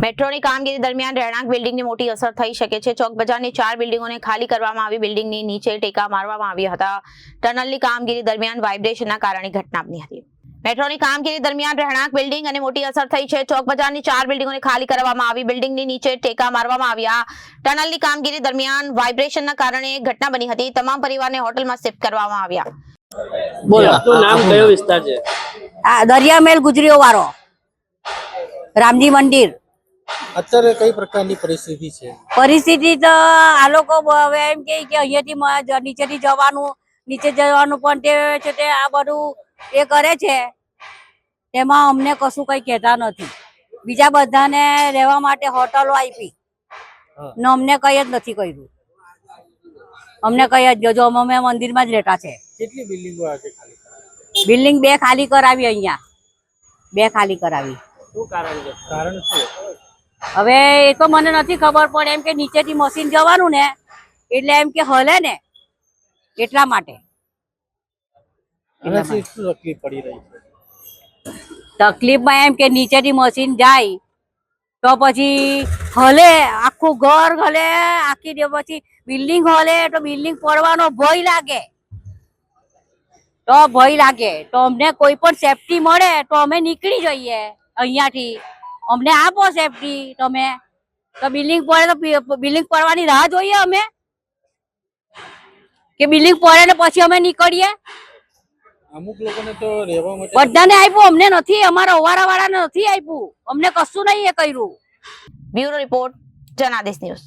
મેટ્રોની કામગીરી દરમિયાન રહેણાંક બિલ્ડિંગની મોટી અસર થઈ શકે છે। ચોક બજારની 4 બિલ્ડિંગોને ખાલી કરવામાં આવી। બિલ્ડિંગની નીચે ટેકા મારવામાં આવ્યા હતા। ટનલની કામગીરી દરમિયાન વાઇબ્રેશનના કારણે ઘટના બની હતી। મેટ્રોની કામગીરી દરમિયાન રહેણાંક બિલ્ડિંગ અને મોટી અસર થઈ છે। ચોક બજારની 4 બિલ્ડિંગોને ખાલી કરવામાં આવી। બિલ્ડિંગની નીચે ટેકા મારવામાં આવ્યા। ટનલની કામગીરી દરમિયાન વાઇબ્રેશનના કારણે ઘટના બની હતી। તમામ પરિવારને હોટલમાં શિફ્ટ કરવામાં આવ્યા। બોલો આપનું નામ કયો વિસ્તાર છે? દરિયામેલ ગુજરીઓ વાળો રામજી મંદિર। અત્યારે કઈ પ્રકારની પરિસ્થિતિ છે? પરિસ્થિતિ તો આ લોકો હવે એમ કે અહીંયાથી નીચેથી જવાનું, નીચે જવાનું પણ તે છે તે આ બધું એ કરે છે। તેમાં અમને કશું કઈ કહેતા નથી। બીજા બધાને રહેવા માટે હોટલો આપી ને અમને કઈ જ નથી કર્યું। અમને કઈ જ જો અમે મંદિરમાં જ રહેતા છે। કેટલી બિલ્ડિંગો આજે ખાલી કરાવી? બિલ્ડિંગ 2 ખાલી કરાવી। અહીંયા 2 ખાલી કરાવી। શું કારણ છે? કારણ શું? હવે એ તો મને નથી ખબર, પણ એમ કે નીચેથી મશીન જવાનું ને એટલે એમ કે હલે ને એટલા માટે આનાથી શું તકલીફ પડી રહી છે? તકલીફમાં એમ કે નીચેથી મશીન જાય તો પછી હલે, આખું ઘર હલે, આખી પછી બિલ્ડિંગ હલે તો બિલ્ડિંગ પડવાનો ભય લાગે। તો અમને કોઈ પણ સેફટી મળે તો અમે નીકળી જઈએ અહીંયાથી। અમને આપો સેફટી તમે। તો બિલ્ડિંગ પડે તો બિલ્ડિંગ પડવાની રાહ જોઈએ અમે કે બિલ્ડિંગ પડે ને પછી અમે નીકળીએ? અમુક લોકોને તો રહેવા માટે બધાને આપ્યું, અમને નથી। અમારા ઓવારા વાળાને નથી આપ્યું। અમને કશું નહીં એ કર્યું। Bureau report, Janadesh news.